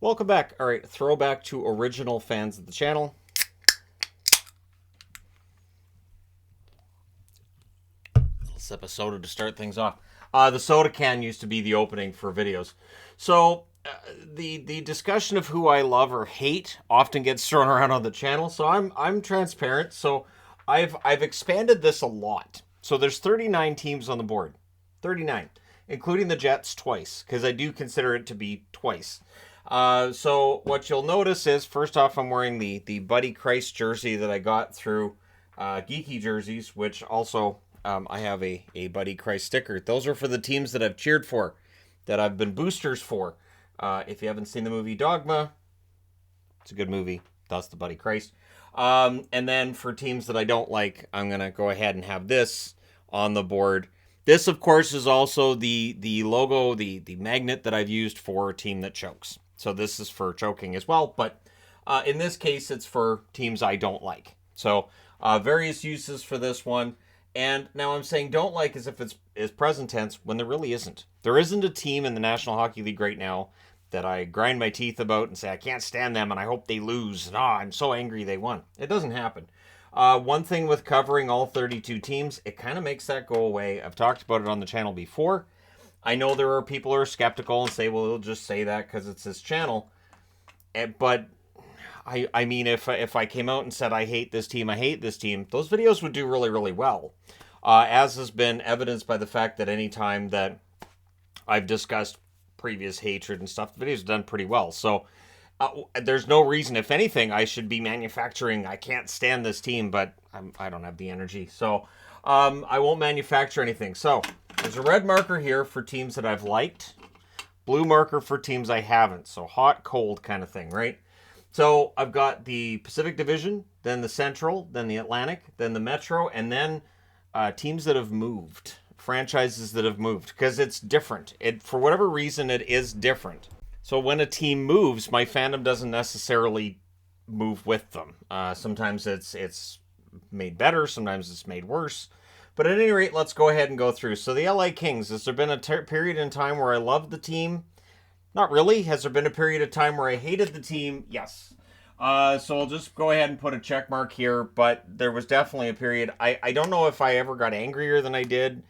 Welcome back. All right, throwback to original fans of the channel. Little sip of soda to start things off. The soda can used to be the opening for videos. So the discussion of who I love or hate often gets thrown around on the channel. So I'm transparent. So I've expanded this a lot. So there's 39 teams on the board, 39, including the Jets twice, because I do consider it to be twice. So what you'll notice is, first off, I'm wearing the Buddy Christ jersey that I got through Geeky Jerseys, which also I have a Buddy Christ sticker. Those are for the teams that I've cheered for, that I've been boosters for. If you haven't seen the movie Dogma, it's a good movie. That's the Buddy Christ. And then for teams that I don't like, I'm going to go ahead and have this on the board. This, of course, is also the logo, the magnet that I've used for a team that chokes. So this is for choking as well, but in this case, it's for teams I don't like. So various uses for this one. And now I'm saying don't like as if it's present tense when there really isn't. There isn't a team in the National Hockey League right now that I grind my teeth about and say, I can't stand them and I hope they lose. And I'm so angry they won. It doesn't happen. One thing with covering all 32 teams, it kind of makes that go away. I've talked about it on the channel before. I know there are people who are skeptical and say, well, he'll just say that because it's his channel. But I mean, if I came out and said, I hate this team, those videos would do really, really well. As has been evidenced by the fact that any time that I've discussed previous hatred and stuff, the videos have done pretty well. So there's no reason, if anything, I should be manufacturing, I can't stand this team, but I don't have the energy. So I won't manufacture anything. So there's a red marker here for teams that I've liked. Blue marker for teams I haven't. So hot, cold kind of thing, right? So I've got the Pacific Division, then the Central, then the Atlantic, then the Metro, and then teams that have moved. Franchises that have moved. Because it's different. For whatever reason, it is different. So when a team moves, my fandom doesn't necessarily move with them. Sometimes it's made better. Sometimes it's made worse. But at any rate, let's go ahead and go through. So the LA Kings, has there been a period in time where I loved the team? Not really. Has there been a period of time where I hated the team? Yes. So I'll just go ahead and put a check mark here. But there was definitely a period. I don't know if I ever got angrier than I did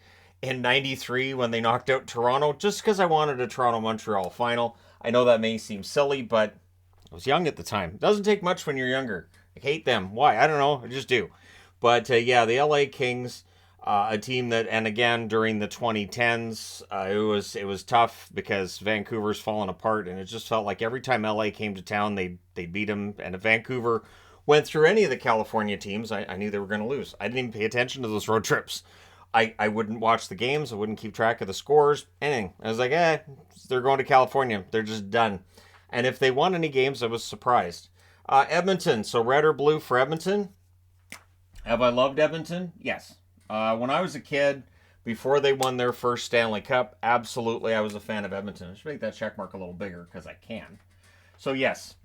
in 93 when they knocked out Toronto, just because I wanted a Toronto-Montreal final. I know that may seem silly, but I was young at the time. It doesn't take much when you're younger. I hate them. Why? I don't know. I just do. But yeah, the LA Kings, a team that, and again during the 2010s, it was tough because Vancouver's fallen apart, and it just felt like every time LA came to town, they beat them. And if Vancouver went through any of the California teams, I knew they were going to lose. I didn't even pay attention to those road trips. I wouldn't watch the games. I wouldn't keep track of the scores. Anything. I was like, they're going to California. They're just done. And if they won any games, I was surprised. Edmonton. So red or blue for Edmonton. Have I loved Edmonton? Yes. When I was a kid, before they won their first Stanley Cup, absolutely I was a fan of Edmonton. I should make that check mark a little bigger because I can. So yes,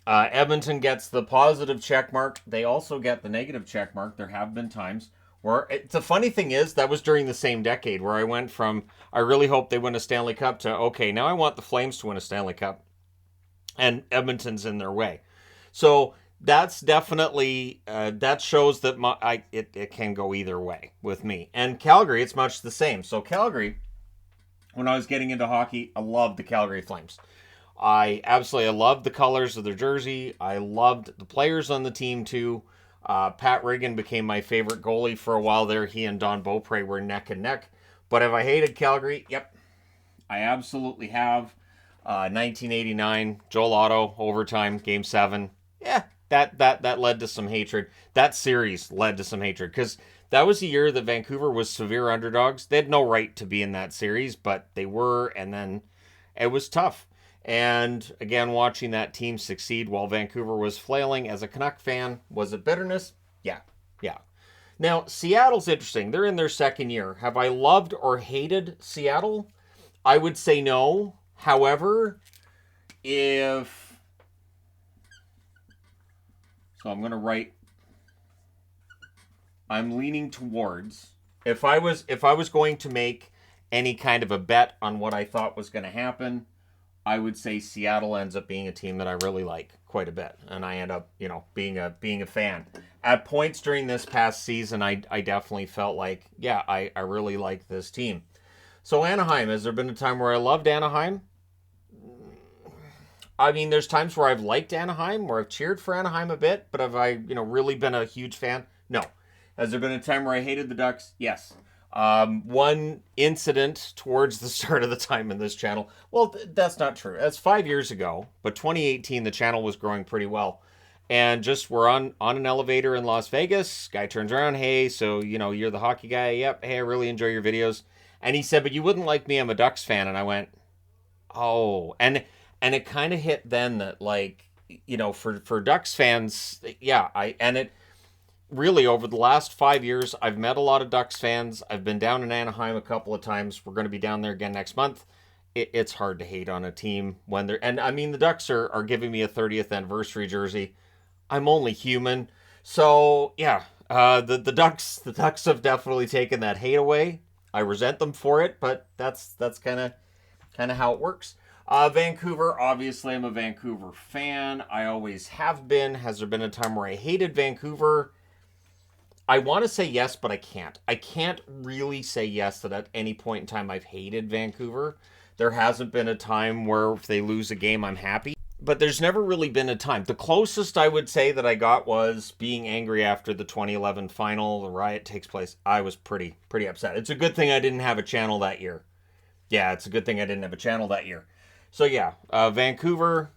Edmonton gets the positive check mark. They also get the negative check mark. There have been times where, the funny thing is, that was during the same decade where I went from, I really hope they win a Stanley Cup, to, okay, now I want the Flames to win a Stanley Cup. And Edmonton's in their way. So that's definitely, that shows that it can go either way with me. And Calgary, it's much the same. So Calgary, when I was getting into hockey, I loved the Calgary Flames. I loved the colors of their jersey. I loved the players on the team too. Pat Riggin became my favorite goalie for a while there. He and Don Beaupre were neck and neck. But have I hated Calgary? Yep, I absolutely have. 1989, Joel Otto, overtime, Game 7. Yeah, that led to some hatred. That series led to some hatred because that was the year that Vancouver was severe underdogs. They had no right to be in that series, but they were, and then it was tough. And again, watching that team succeed while Vancouver was flailing as a Canuck fan, was it bitterness? Yeah. Now, Seattle's interesting. They're in their second year. Have I loved or hated Seattle? I would say no. However, so I'm going to write, I'm leaning towards, if I was going to make any kind of a bet on what I thought was going to happen, I would say Seattle ends up being a team that I really like quite a bit, and I end up, being a fan. At points during this past season, I definitely felt like, yeah, I really like this team. So Anaheim, has there been a time where I loved Anaheim? I mean, there's times where I've liked Anaheim, where I've cheered for Anaheim a bit, but have I, really been a huge fan? No. Has there been a time where I hated the Ducks? Yes. One incident towards the start of the time in this channel. Well, that's not true. That's 5 years ago, but 2018, the channel was growing pretty well. And just we're on an elevator in Las Vegas. Guy turns around, hey, so, you're the hockey guy? Yep. Hey, I really enjoy your videos. And he said, but you wouldn't like me. I'm a Ducks fan. And I went, oh. And it kind of hit then that, like, for Ducks fans, yeah, it really, over the last 5 years, I've met a lot of Ducks fans. I've been down in Anaheim a couple of times. We're going to be down there again next month. It's hard to hate on a team when they're, and I mean, the Ducks are giving me a 30th anniversary jersey. I'm only human. So yeah, the Ducks have definitely taken that hate away. I resent them for it, but that's kind of how it works. Vancouver, obviously I'm a Vancouver fan. I always have been. Has there been a time where I hated Vancouver? I want to say yes, but I can't. I can't really say yes that at any point in time I've hated Vancouver. There hasn't been a time where if they lose a game, I'm happy. But there's never really been a time. The closest I would say that I got was being angry after the 2011 final. The riot takes place. I was pretty upset. It's a good thing I didn't have a channel that year. Yeah, it's a good thing I didn't have a channel that year. So yeah, Vancouver,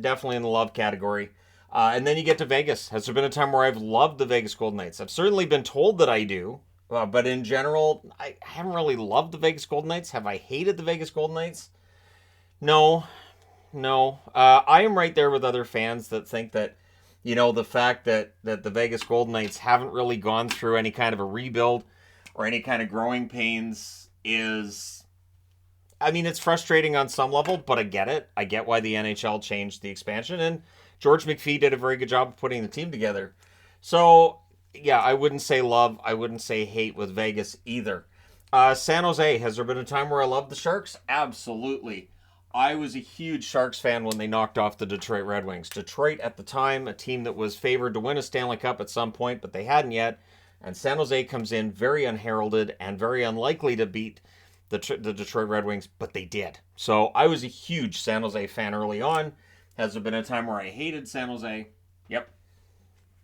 definitely in the love category. And then you get to Vegas. Has there been a time where I've loved the Vegas Golden Knights? I've certainly been told that I do. But in general, I haven't really loved the Vegas Golden Knights. Have I hated the Vegas Golden Knights? No. I am right there with other fans that think that, the fact that the Vegas Golden Knights haven't really gone through any kind of a rebuild or any kind of growing pains is... I mean, it's frustrating on some level, but I get it. I get why the NHL changed the expansion, and George McPhee did a very good job of putting the team together. So, yeah, I wouldn't say love. I wouldn't say hate with Vegas either. San Jose, has there been a time where I loved the Sharks? Absolutely. I was a huge Sharks fan when they knocked off the Detroit Red Wings. Detroit, at the time, a team that was favored to win a Stanley Cup at some point, but they hadn't yet. And San Jose comes in very unheralded and very unlikely to beat the Detroit Red Wings, but they did. So I was a huge San Jose fan early on. Has there been a time where I hated San Jose? Yep,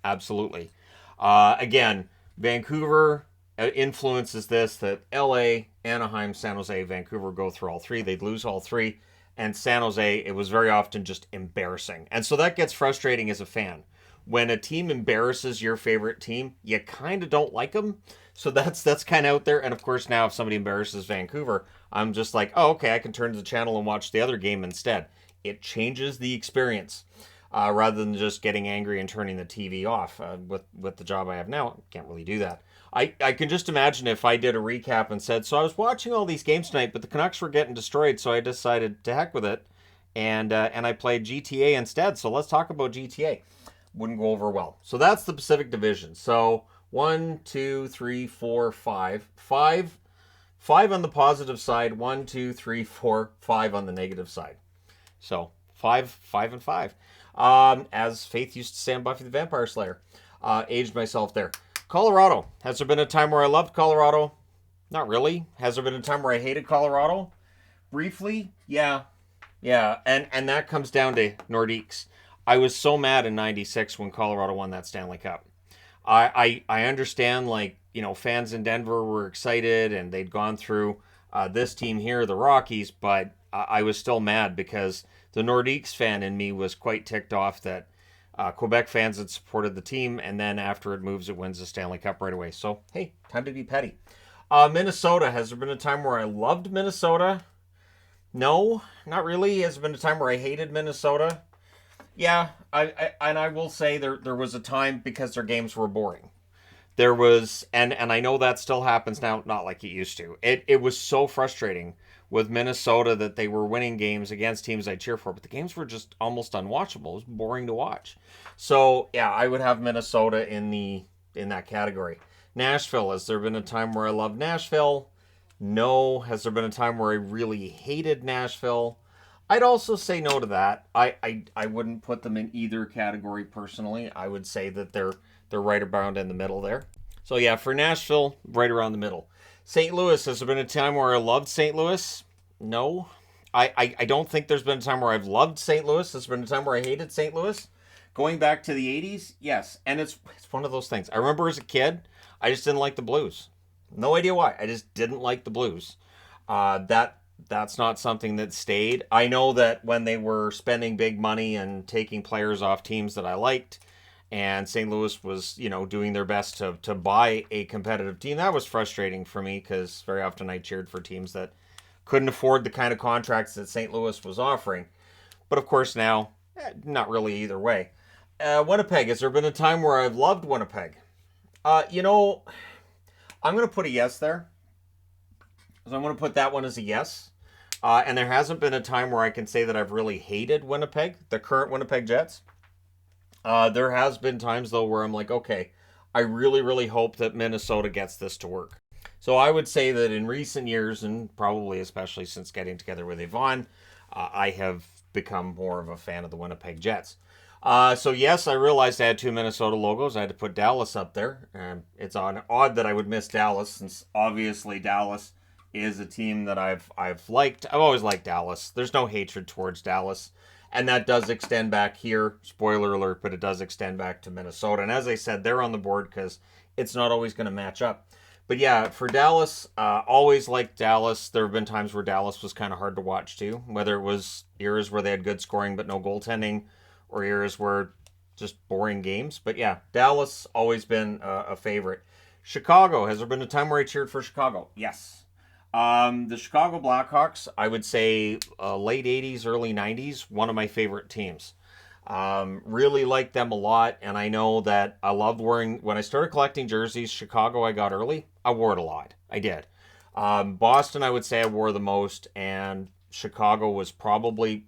absolutely. Again, Vancouver influences this, that LA, Anaheim, San Jose, Vancouver go through all three. They'd lose all three. And San Jose, it was very often just embarrassing. And so that gets frustrating as a fan. When a team embarrasses your favorite team, you kind of don't like them. So that's kind of out there. And of course, now if somebody embarrasses Vancouver, I'm just like, oh, okay, I can turn to the channel and watch the other game instead. It changes the experience rather than just getting angry and turning the TV off. With the job I have now, I can't really do that. I can just imagine if I did a recap and said, so I was watching all these games tonight, but the Canucks were getting destroyed, so I decided to heck with it. And I played GTA instead, so let's talk about GTA. Wouldn't go over well. So that's the Pacific Division. So 1, 2, 3, 4, 5. Five on the positive side. 1, 2, 3, 4, 5 on the negative side. So 5, and 5. As Faith used to say on Buffy the Vampire Slayer. Aged myself there. Colorado. Has there been a time where I loved Colorado? Not really. Has there been a time where I hated Colorado? Briefly, yeah. And that comes down to Nordiques. I was so mad in '96 when Colorado won that Stanley Cup. I understand, like, fans in Denver were excited and they'd gone through this team here, the Rockies, but I was still mad because the Nordiques fan in me was quite ticked off that Quebec fans had supported the team, and then after it moves, it wins the Stanley Cup right away. So, hey, time to be petty. Minnesota. Has there been a time where I loved Minnesota? No, not really. Has there been a time where I hated Minnesota? Yeah, I will say there was a time because their games were boring. There was, and I know that still happens now, not like it used to. It was so frustrating with Minnesota that they were winning games against teams I cheer for, but the games were just almost unwatchable. It was boring to watch. So yeah, I would have Minnesota in that category. Nashville. Has there been a time where I loved Nashville? No. Has there been a time where I really hated Nashville? I'd also say no to that. I wouldn't put them in either category personally. I would say that they're right around in the middle there. So yeah, for Nashville, right around the middle. St. Louis, has there been a time where I loved St. Louis? No. I don't think there's been a time where I've loved St. Louis. There's been a time where I hated St. Louis. Going back to the 80s, yes. And it's one of those things. I remember as a kid, I just didn't like the Blues. No idea why. I just didn't like the Blues. That's not something that stayed. I know that when they were spending big money and taking players off teams that I liked, and St. Louis was, doing their best to buy a competitive team, that was frustrating for me because very often I cheered for teams that couldn't afford the kind of contracts that St. Louis was offering. But of course now, not really either way. Winnipeg, has there been a time where I've loved Winnipeg? I'm going to put a yes there. So I'm going to put that one as a yes. And there hasn't been a time where I can say that I've really hated Winnipeg, the current Winnipeg Jets. There has been times, though, where I'm like, okay, I really, really hope that Minnesota gets this to work. So I would say that in recent years, and probably especially since getting together with Yvonne, I have become more of a fan of the Winnipeg Jets. So yes, I realized I had two Minnesota logos. I had to put Dallas up there. It's odd that I would miss Dallas, since obviously Dallas is a team that I've liked. I've always liked Dallas. There's no hatred towards Dallas. And that does extend back here. Spoiler alert, but it does extend back to Minnesota. And as I said, they're on the board because it's not always going to match up. But yeah, for Dallas, always liked Dallas. There have been times where Dallas was kind of hard to watch too, whether it was eras where they had good scoring but no goaltending, or eras where just boring games. But yeah, Dallas always been a favorite. Chicago, has there been a time where I cheered for Chicago? Yes. The Chicago Blackhawks, I would say late 80s, early 90s, one of my favorite teams. Really liked them a lot, and I know that I loved wearing, when I started collecting jerseys, Chicago I got early. I wore it a lot. I did. Boston, I would say I wore the most, and Chicago was probably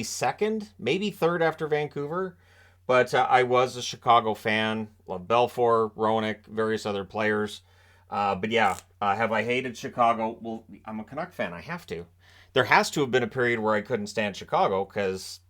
second, maybe third after Vancouver. But I was a Chicago fan. Loved Belfour, Roenick, various other players. But yeah, have I hated Chicago? Well, I'm a Canuck fan. I have to. There has to have been a period where I couldn't stand Chicago because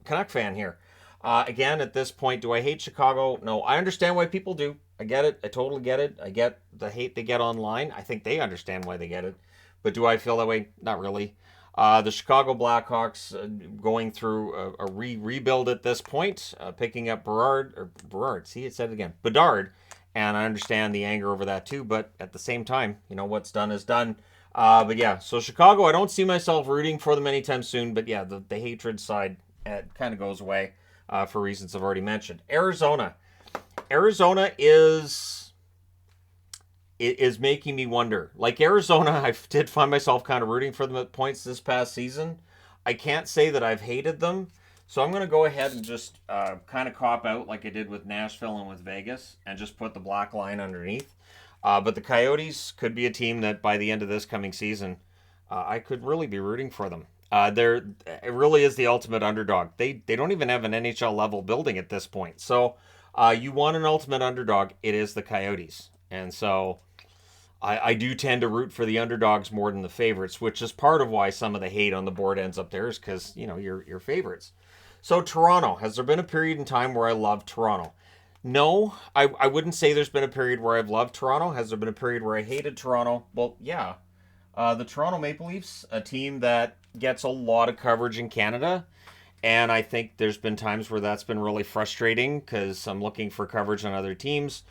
Canuck fan here. Again, at this point, do I hate Chicago? No, I understand why people do. I get it. I totally get it. I get the hate they get online. I think they understand why they get it. But do I feel that way? Not really. The Chicago Blackhawks going through a rebuild at this point, picking up Bedard. See, it said it again. Bedard. And I understand the anger over that too. But at the same time, what's done is done. But yeah, so Chicago, I don't see myself rooting for them anytime soon. But yeah, the hatred side kind of goes away for reasons I've already mentioned. Arizona is making me wonder. Like Arizona, I did find myself kind of rooting for them at points this past season. I can't say that I've hated them. So I'm going to go ahead and just kind of cop out like I did with Nashville and with Vegas and just put the black line underneath. But the Coyotes could be a team that by the end of this coming season, I could really be rooting for them. It really is the ultimate underdog. They don't even have an NHL level building at this point. So you want an ultimate underdog, it is the Coyotes. And so I do tend to root for the underdogs more than the favorites, which is part of why some of the hate on the board ends up there, is because, you're favorites. So Toronto, has there been a period in time where I loved Toronto? No, I wouldn't say there's been a period where I've loved Toronto. Has there been a period where I hated Toronto? Well, yeah. The Toronto Maple Leafs, a team that gets a lot of coverage in Canada. And I think there's been times where that's been really frustrating because I'm looking for coverage on other teams.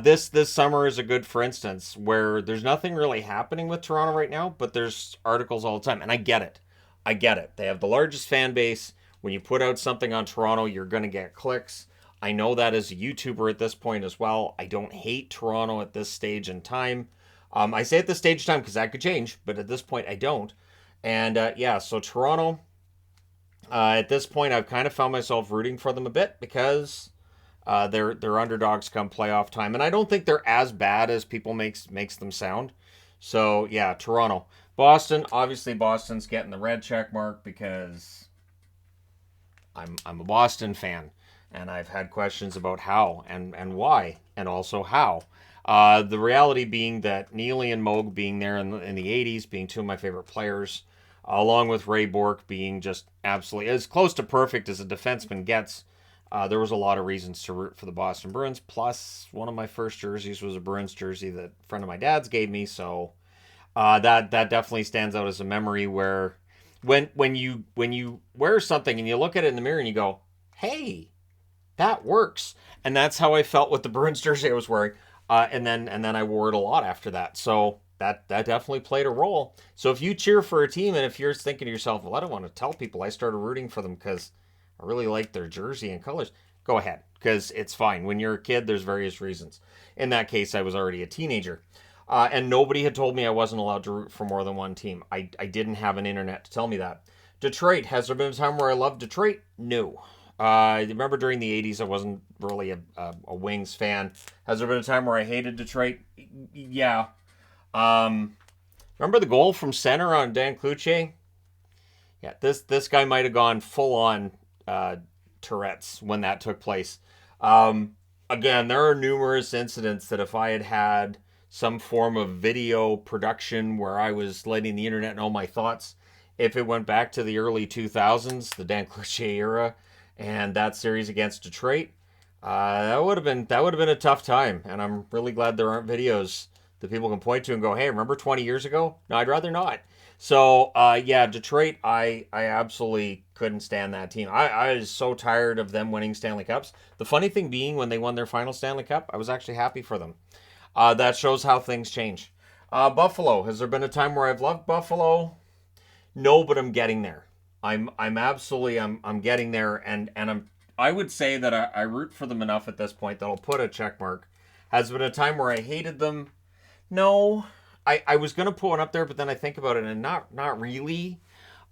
This summer is a good, for instance, where there's nothing really happening with Toronto right now, but there's articles all the time. And I get it. They have the largest fan base. When you put out something on Toronto, you're going to get clicks. I know that as a YouTuber at this point as well. I don't hate Toronto at this stage in time. I say at this stage in time because that could change, but at this point I don't. And so Toronto, at this point I've kind of found myself rooting for them a bit because they're underdogs come playoff time. And I don't think they're as bad as people makes them sound. So yeah, Toronto. Boston, obviously Boston's getting the red check mark because I'm a Boston fan, and I've had questions about how and why, and also how. The reality being that Neely and Moog being there in the 80s, being two of my favorite players, along with Ray Bourque being just absolutely as close to perfect as a defenseman gets. There was a lot of reasons to root for the Boston Bruins. Plus, one of my first jerseys was a Bruins jersey that a friend of my dad's gave me. So that definitely stands out as a memory where when you wear something and you look at it in the mirror and you go, "Hey, that works," and that's how I felt with the Bruins jersey I was wearing. And then I wore it a lot after that. So that definitely played a role. So if you cheer for a team and if you're thinking to yourself, well, I don't want to tell people I started rooting for them because I really like their jersey and colors, go ahead, because it's fine. When you're a kid, there's various reasons. In that case, I was already a teenager. And nobody had told me I wasn't allowed to root for more than one team. I didn't have an internet to tell me that. Detroit, has there been a time where I loved Detroit? No. I remember during the 80s, I wasn't really a Wings fan. Has there been a time where I hated Detroit? Yeah. Remember the goal from center on Dan Cloutier? Yeah, this guy might have gone full on Tourette's when that took place. Again, there are numerous incidents that if I had had some form of video production where I was letting the internet know my thoughts, if it went back to the early 2000s, the Dan Cloutier era, and that series against Detroit, that would have been a tough time. And I'm really glad there aren't videos that people can point to and go, "Hey, remember 20 years ago?" No, I'd rather not. So yeah, Detroit, I absolutely couldn't stand that team. I was so tired of them winning Stanley Cups. The funny thing being, when they won their final Stanley Cup, I was actually happy for them. That shows how things change. Buffalo, has there been a time where I've loved Buffalo? No, but I'm getting there. I'm getting there, and I would say that I root for them enough at this point that I'll put a check mark. Has there been a time where I hated them? No. I was gonna put one up there, but then I think about it, and not really.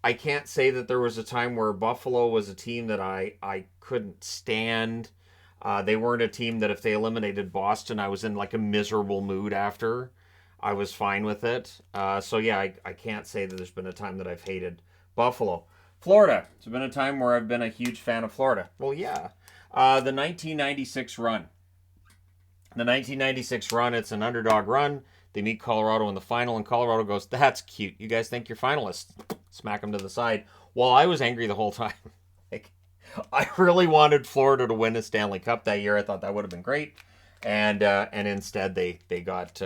I can't say that there was a time where Buffalo was a team that I couldn't stand. They weren't a team that if they eliminated Boston, I was in like a miserable mood after. I was fine with it. So yeah, I can't say that there's been a time that I've hated Buffalo. Florida. There's been a time where I've been a huge fan of Florida. Well, yeah. The 1996 run. The 1996 run, it's an underdog run. They meet Colorado in the final, and Colorado goes, "That's cute. You guys think you're finalists?" Smack them to the side. Well, I was angry the whole time. Like, I really wanted Florida to win a Stanley Cup that year. I thought that would have been great, and instead they got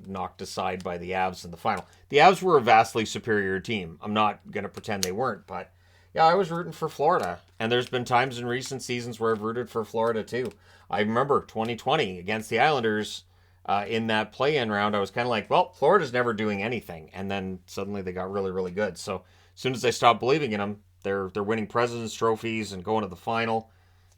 knocked aside by the Avs in the final. The Avs were a vastly superior team. I'm not gonna pretend they weren't, but yeah, I was rooting for Florida, and there's been times in recent seasons where I've rooted for Florida too. I remember 2020 against the Islanders. In that play-in round, I was kind of like, well, Florida's never doing anything, and then suddenly they got really, really good. So as soon as I stopped believing in them, they're winning President's trophies and going to the final.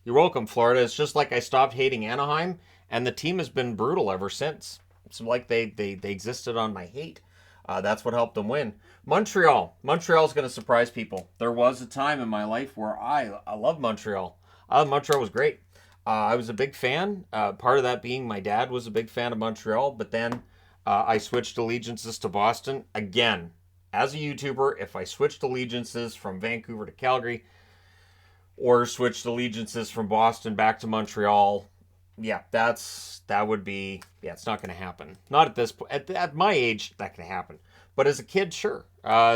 You're welcome, Florida. It's just like I stopped hating Anaheim, and the team has been brutal ever since. It's like they existed on my hate. That's what helped them win. Montreal's going to surprise people. There was a time in my life where I love Montreal. Montreal was great. I was a big fan. Part of that being my dad was a big fan of Montreal, but then I switched allegiances to Boston. Again, as a YouTuber, if I switched allegiances from Vancouver to Calgary or switched allegiances from Boston back to Montreal, yeah, it's not going to happen. Not at this point. At my age, that can happen. But as a kid, sure.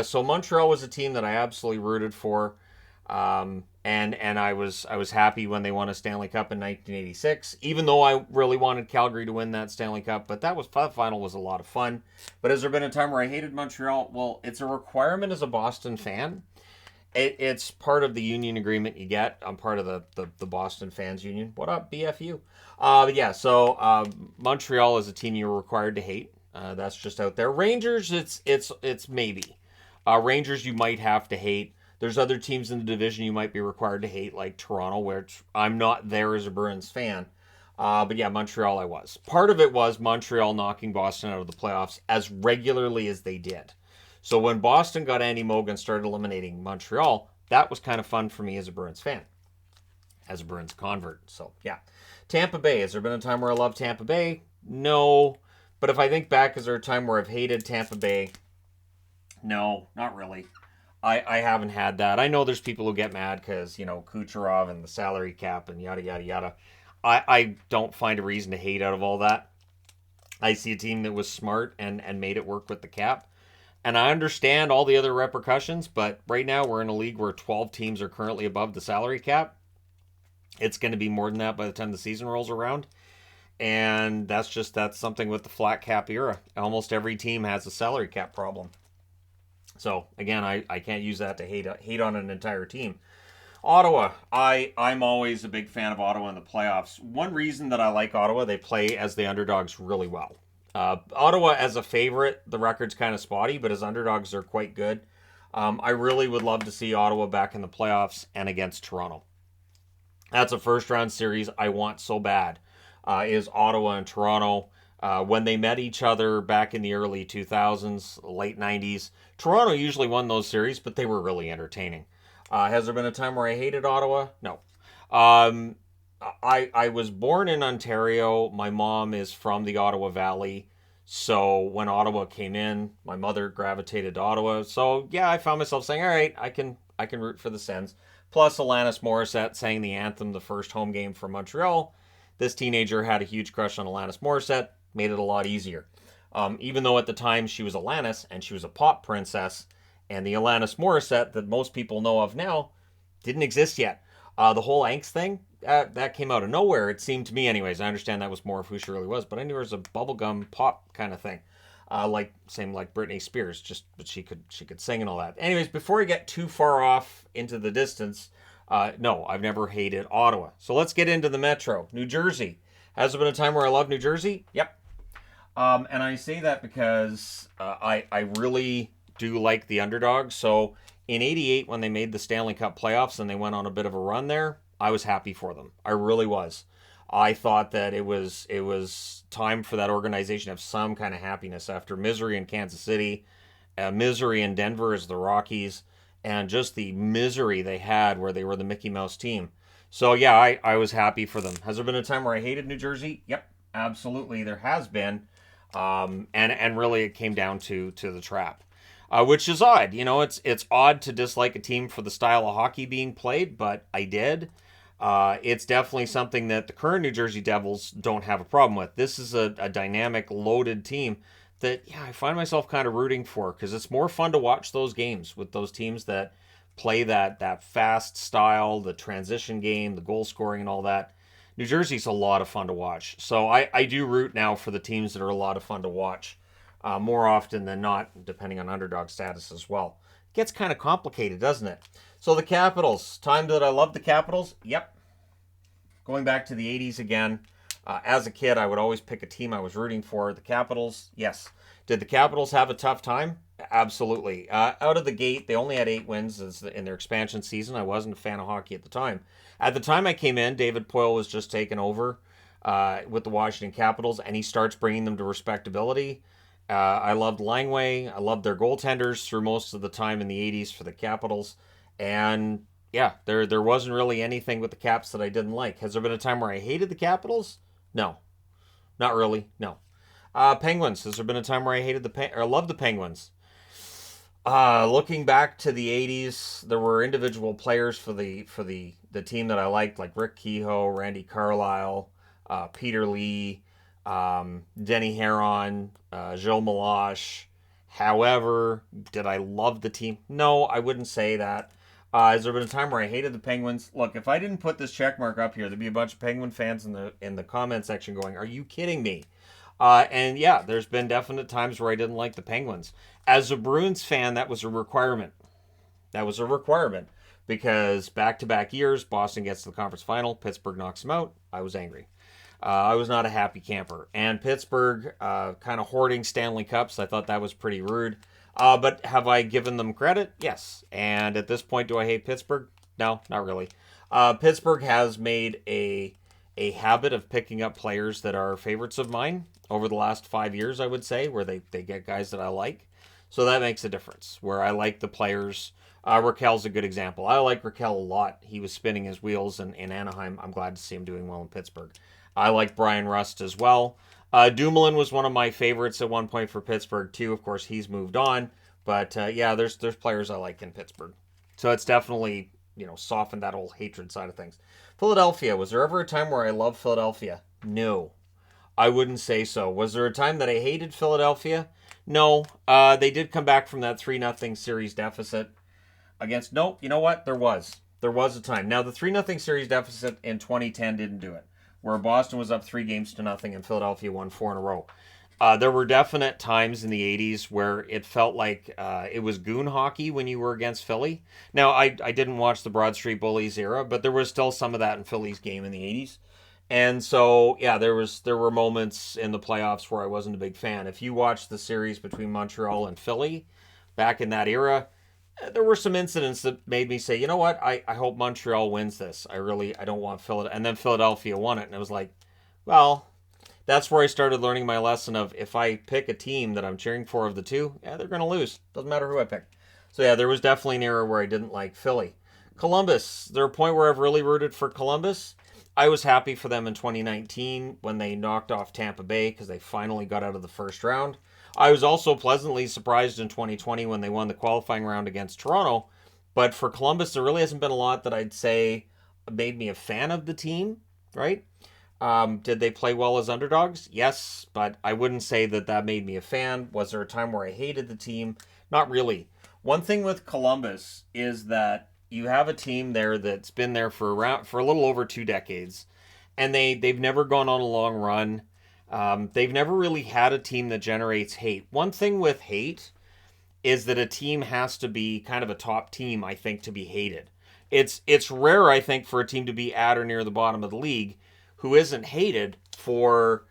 So Montreal was a team that I absolutely rooted for. And I was happy when they won a Stanley Cup in 1986, even though I really wanted Calgary to win that Stanley Cup. But that final was a lot of fun. But has there been a time where I hated Montreal? Well, it's a requirement as a Boston fan. It's part of the union agreement you get. I'm part of the Boston Fans Union. What up, BFU? Yeah, so Montreal is a team you're required to hate. That's just out there. Rangers, it's maybe. Rangers you might have to hate. There's other teams in the division you might be required to hate, like Toronto, which I'm not there as a Bruins fan. But yeah, Montreal I was. Part of it was Montreal knocking Boston out of the playoffs as regularly as they did. So when Boston got Andy Moog and started eliminating Montreal, that was kind of fun for me as a Bruins fan, as a Bruins convert. So yeah. Tampa Bay. Has there been a time where I loved Tampa Bay? No. But if I think back, is there a time where I've hated Tampa Bay? No, not really. I haven't had that. I know there's people who get mad because, Kucherov and the salary cap and yada, yada, yada. I don't find a reason to hate out of all that. I see a team that was smart and made it work with the cap. And I understand all the other repercussions, but right now we're in a league where 12 teams are currently above the salary cap. It's going to be more than that by the time the season rolls around. And that's something with the flat cap era. Almost every team has a salary cap problem. So again, I can't use that to hate on an entire team. Ottawa, I'm always a big fan of Ottawa in the playoffs. One reason that I like Ottawa, they play as the underdogs really well. Ottawa as a favorite, the record's kind of spotty, but as underdogs, they're quite good. I really would love to see Ottawa back in the playoffs and against Toronto. That's a first round series I want so bad. Is Ottawa and Toronto. When they met each other back in the early 2000s, late 90s, Toronto usually won those series, but they were really entertaining. Has there been a time where I hated Ottawa? No. Um, I was born in Ontario. My mom is from the Ottawa Valley. So when Ottawa came in, my mother gravitated to Ottawa. So yeah, I found myself saying, all right, I can root for the Sens. Plus, Alanis Morissette sang the anthem the first home game for Montreal. This teenager had a huge crush on Alanis Morissette, made it a lot easier. Even though at the time she was Alanis and she was a pop princess, and the Alanis Morissette that most people know of now didn't exist yet. The whole angst thing, that came out of nowhere, it seemed to me anyways. I understand that was more of who she really was, but I knew her as a bubblegum pop kind of thing. Like Britney Spears, just but she could sing and all that. Anyways, before we get too far off into the distance, no, I've never hated Ottawa. So let's get into the Metro. New Jersey. Has there been a time where I love New Jersey? Yep. And I say that because I really do like the underdog. So in '88, when they made the Stanley Cup playoffs and they went on a bit of a run there, I was happy for them. I really was. I thought that it was time for that organization to have some kind of happiness after misery in Kansas City, misery in Denver as the Rockies, and just the misery they had where they were the Mickey Mouse team. So yeah, I was happy for them. Has there been a time where I hated New Jersey? Yep, absolutely, there has been. And really it came down to the trap, which is odd. You know, it's odd to dislike a team for the style of hockey being played, but I did. It's definitely something that the current New Jersey Devils don't have a problem with. This is a dynamic, loaded team that, yeah, I find myself kind of rooting for because it's more fun to watch those games with those teams that play that fast style, the transition game, the goal scoring and all that. New Jersey's a lot of fun to watch. So I do root now for the teams that are a lot of fun to watch more often than not, depending on underdog status as well. It gets kind of complicated, doesn't it? So the Capitals. Time that I love the Capitals? Yep. Going back to the 80s again. As a kid, I would always pick a team I was rooting for. The Capitals, yes. Did the Capitals have a tough time? Absolutely. Out of the gate, they only had 8 wins in their expansion season. I wasn't a fan of hockey at the time. At the time I came in, David Poile was just taken over with the Washington Capitals, and he starts bringing them to respectability. I loved Langway. I loved their goaltenders through most of the time in the 80s for the Capitals. And yeah, there wasn't really anything with the Caps that I didn't like. Has there been a time where I hated the Capitals? No. Not really, no. Penguins. Has there been a time where I hated or loved the Penguins? Looking back to the 80s, there were individual players for the team that I liked, like Rick Kehoe, Randy Carlyle, Peter Lee, Denny Herron, Joe Meloche. However, did I love the team? No, I wouldn't say that. Has there been a time where I hated the Penguins? Look, if I didn't put this check mark up here, there'd be a bunch of Penguin fans in the comment section going, "Are you kidding me?" And yeah, there's been definite times where I didn't like the Penguins. As a Bruins fan, that was a requirement. That was a requirement because back-to-back years, Boston gets to the conference final, Pittsburgh knocks them out. I was angry. I was not a happy camper. And Pittsburgh, kind of hoarding Stanley Cups, I thought that was pretty rude. But have I given them credit? Yes. And at this point, do I hate Pittsburgh? No, not really. Pittsburgh has made a habit of picking up players that are favorites of mine over the last 5 years, I would say, where they get guys that I like. So that makes a difference, where I like the players. Raquel's a good example. I like Raquel a lot. He was spinning his wheels in Anaheim. I'm glad to see him doing well in Pittsburgh. I like Brian Rust as well. Dumoulin was one of my favorites at one point for Pittsburgh, too. Of course, he's moved on. But, yeah, there's players I like in Pittsburgh. So it's definitely, softened that whole hatred side of things. Philadelphia. Was there ever a time where I loved Philadelphia? No. I wouldn't say so. Was there a time that I hated Philadelphia? No, they did come back from that 3-0 series deficit against. Nope, you know what? There was a time. Now the 3-0 series deficit in 2010 didn't do it, where Boston was up 3 games to nothing and Philadelphia won four in a row. There were definite times in the 80s where it felt like it was goon hockey when you were against Philly. Now, I didn't watch the Broad Street Bullies era, but there was still some of that in Philly's game in the 80s. And so, yeah, there were moments in the playoffs where I wasn't a big fan. If you watch the series between Montreal and Philly back in that era, there were some incidents that made me say, you know what, I hope Montreal wins this. I don't want Philadelphia. And then Philadelphia won it, and it was like, well, that's where I started learning my lesson of if I pick a team that I'm cheering for of the two, yeah, they're going to lose. Doesn't matter who I pick. So yeah, there was definitely an era where I didn't like Philly. Columbus, there a point where I've really rooted for Columbus. I was happy for them in 2019 when they knocked off Tampa Bay because they finally got out of the first round. I was also pleasantly surprised in 2020 when they won the qualifying round against Toronto. But for Columbus, there really hasn't been a lot that I'd say made me a fan of the team, right? Did they play well as underdogs? Yes, but I wouldn't say that that made me a fan. Was there a time where I hated the team? Not really. One thing with Columbus is that you have a team there that's been there for a little over 2 decades, and they've never gone on a long run. They've never really had a team that generates hate. One thing with hate is that a team has to be kind of a top team, I think, to be hated. It's rare, I think, for a team to be at or near the bottom of the league who isn't hated for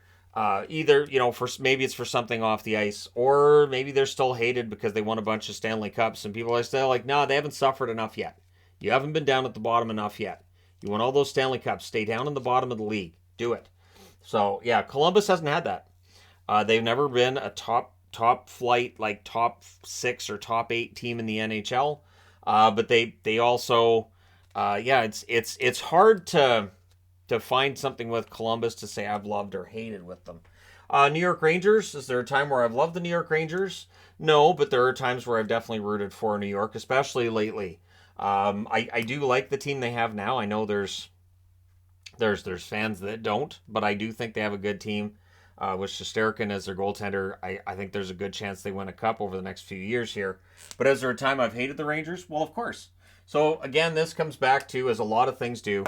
either, for maybe it's for something off the ice, or maybe they're still hated because they won a bunch of Stanley Cups and people are still like, no, they haven't suffered enough yet. You haven't been down at the bottom enough yet. You won all those Stanley Cups. Stay down in the bottom of the league. Do it. So yeah, Columbus hasn't had that. They've never been a top flight, like top 6 or top 8 team in the NHL. But they also, yeah, it's hard to find something with Columbus to say I've loved or hated with them. New York Rangers, is there a time where I've loved the New York Rangers? No, but there are times where I've definitely rooted for New York, especially lately. I do like the team they have now. I know there's fans that don't, but I do think they have a good team. With Shesterkin as their goaltender, I think there's a good chance they win a cup over the next few years here. But is there a time I've hated the Rangers? Well, of course. So again, this comes back to, as a lot of things do,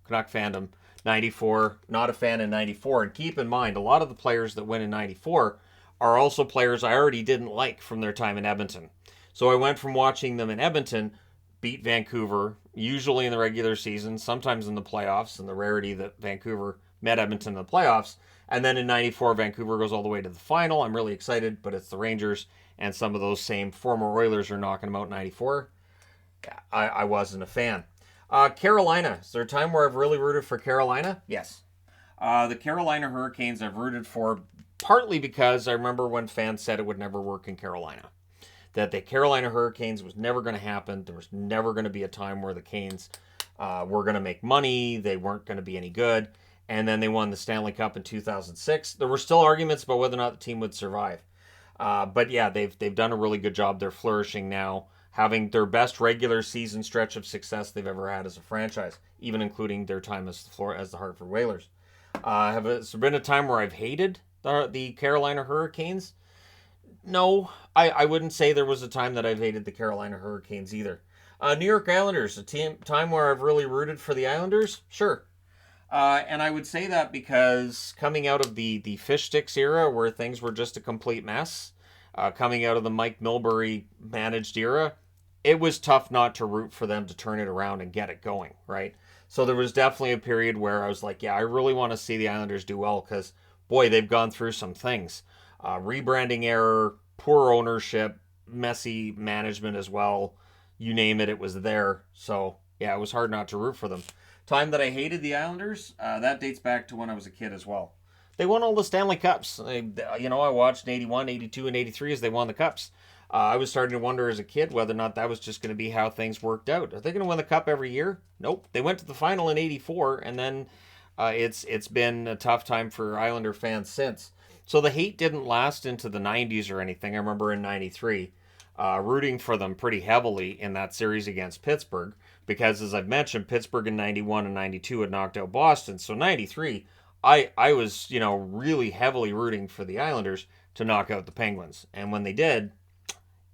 Canuck fandom. 94, not a fan in 94. And keep in mind, a lot of the players that win in 94 are also players I already didn't like from their time in Edmonton. So I went from watching them in Edmonton beat Vancouver, usually in the regular season, sometimes in the playoffs, and the rarity that Vancouver met Edmonton in the playoffs. And then in 94, Vancouver goes all the way to the final. I'm really excited, but it's the Rangers, and some of those same former Oilers are knocking them out in 94. I wasn't a fan. Carolina. Is there a time where I've really rooted for Carolina? Yes. The Carolina Hurricanes I've rooted for partly because I remember when fans said it would never work in Carolina. That the Carolina Hurricanes was never going to happen. There was never going to be a time where the Canes were going to make money. They weren't going to be any good. And then they won the Stanley Cup in 2006. There were still arguments about whether or not the team would survive. But yeah, they've done a really good job. They're flourishing now, having their best regular season stretch of success they've ever had as a franchise, even including their time as the Hartford Whalers. Has there been a time where I've hated the Carolina Hurricanes? No, I wouldn't say there was a time that I've hated the Carolina Hurricanes either. New York Islanders, time where I've really rooted for the Islanders? Sure. And I would say that because coming out of the fish sticks era where things were just a complete mess, coming out of the Mike Milbury managed era, it was tough not to root for them to turn it around and get it going, right? So there was definitely a period where I was like, yeah, I really want to see the Islanders do well because, boy, they've gone through some things. Rebranding error, poor ownership, messy management as well. You name it, it was there. So, yeah, it was hard not to root for them. Time that I hated the Islanders, that dates back to when I was a kid as well. They won all the Stanley Cups. I watched in 81, 82, and 83 as they won the Cups. I was starting to wonder as a kid whether or not that was just going to be how things worked out. Are they going to win the Cup every year? Nope. They went to the final in 84, and then it's been a tough time for Islander fans since. So the hate didn't last into the 90s or anything. I remember in 93 rooting for them pretty heavily in that series against Pittsburgh because, as I've mentioned, Pittsburgh in 91 and 92 had knocked out Boston. So 93, I was, really heavily rooting for the Islanders. to knock out the Penguins. And when they did,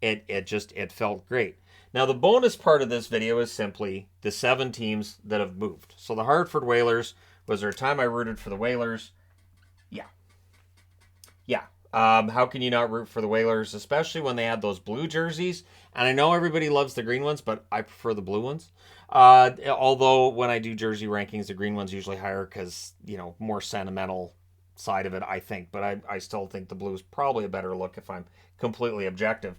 it felt great. Now, the bonus part of this video is simply the 7 teams that have moved. So the Hartford Whalers, was there a time I rooted for the Whalers? Yeah. Yeah. How can you not root for the Whalers, especially when they had those blue jerseys? And I know everybody loves the green ones, but I prefer the blue ones. Although when I do jersey rankings, the green one's usually higher because, more sentimental side of it, I think. But I still think the blue is probably a better look if I'm completely objective.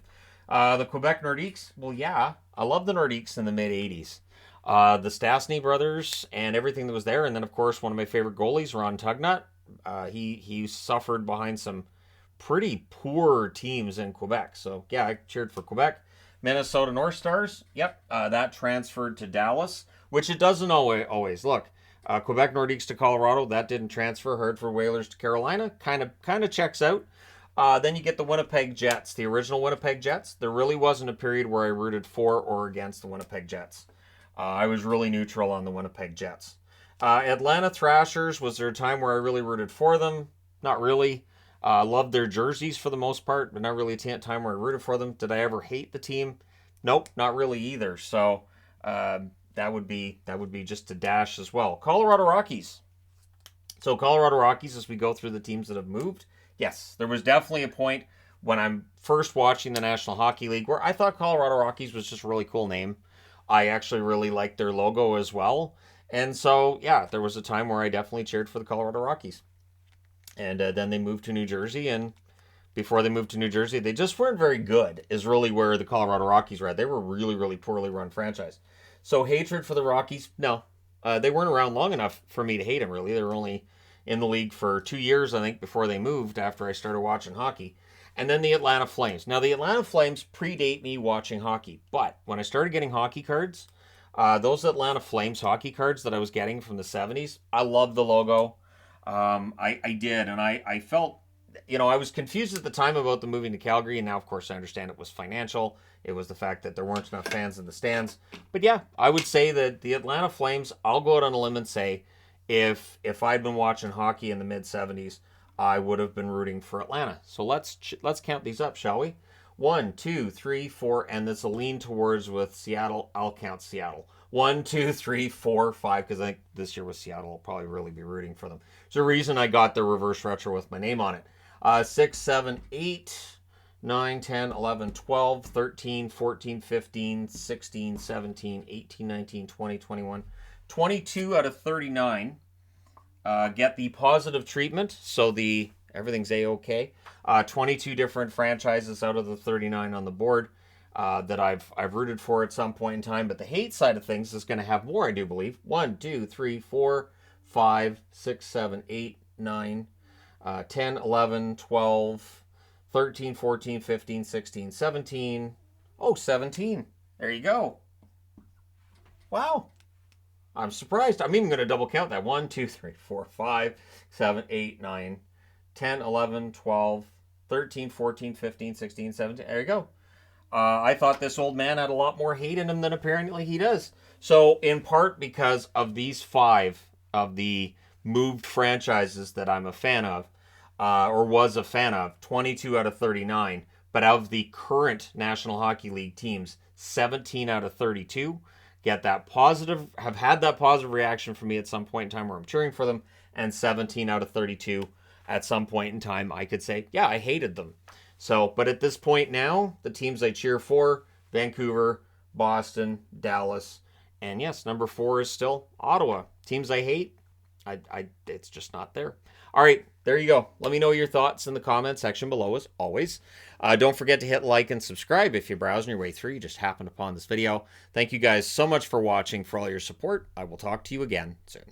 The Quebec Nordiques, well, yeah, I love the Nordiques in the mid-'80s. The Stastny brothers and everything that was there. And then, of course, one of my favorite goalies, Ron Tugnut. He suffered behind some pretty poor teams in Quebec. So, yeah, I cheered for Quebec. Minnesota North Stars, yep, that transferred to Dallas, which it doesn't always. Look, Quebec Nordiques to Colorado, that didn't transfer. Hartford Whalers to Carolina, kind of checks out. Then you get the Winnipeg Jets, the original Winnipeg Jets. There really wasn't a period where I rooted for or against the Winnipeg Jets. I was really neutral on the Winnipeg Jets. Atlanta Thrashers, was there a time where I really rooted for them? Not really. Loved their jerseys for the most part, but not really a time where I rooted for them. Did I ever hate the team? Nope, not really either. So that would be just a dash as well. Colorado Rockies. So Colorado Rockies, as we go through the teams that have moved, yes, there was definitely a point when I'm first watching the National Hockey League where I thought Colorado Rockies was just a really cool name. I actually really liked their logo as well. And so, yeah, there was a time where I definitely cheered for the Colorado Rockies. And then they moved to New Jersey, and before they moved to New Jersey, they just weren't very good, is really where the Colorado Rockies were at. They were a really, really poorly run franchise. So hatred for the Rockies, no. They weren't around long enough for me to hate them, really. They were only in the league for 2 years, I think, before they moved after I started watching hockey. And then the Atlanta Flames. Now, the Atlanta Flames predate me watching hockey, but when I started getting hockey cards, those Atlanta Flames hockey cards that I was getting from the 70s, I loved the logo. I did, and I felt, I was confused at the time about the moving to Calgary, and now, of course, I understand it was financial. It was the fact that there weren't enough fans in the stands. But yeah, I would say that the Atlanta Flames, I'll go out on a limb and say, if I'd been watching hockey in the mid-'70s, I would have been rooting for Atlanta. So let's count these up, shall we? 1, 2, 3, 4, and there's a lean towards with Seattle. I'll count Seattle. 1, 2, 3, 4, 5, because I think this year with Seattle, I'll probably really be rooting for them. There's a reason I got the reverse retro with my name on it. 6, 7, 8, 9, 10, 11, 12, 13, 14, 15, 16, 17, 18, 19, 20, 21, 22 out of 39 get the positive treatment, so everything's A-okay. 22 different franchises out of the 39 on the board that I've rooted for at some point in time. But the hate side of things is going to have more, I do believe. 1, 2, 3, 4, 5, 6, 7, 8, 9, 10, 11, 12, 13, 14, 15, 16, 17. Oh, 17. There you go. Wow. I'm surprised. I'm even going to double count that. 1, 2, 3, 4, 5, 7, 8, 9, 10, 11, 12, 13, 14, 15, 16, 17. There you go. I thought this old man had a lot more hate in him than apparently he does. So, in part because of these 5 of the moved franchises that I'm a fan of, or was a fan of, 22 out of 39. But of the current National Hockey League teams, 17 out of 32 have had that positive reaction from me at some point in time where I'm cheering for them, and 17 out of 32 at some point in time I could say, yeah, I hated them. So, but at this point now, the teams I cheer for, Vancouver, Boston, Dallas, and yes, number 4 is still Ottawa. Teams I hate, it's just not there. All right, there you go. Let me know your thoughts in the comment section below, as always. Don't forget to hit like and subscribe if you're browsing your way through. You just happened upon this video. Thank you guys so much for watching, for all your support. I will talk to you again soon.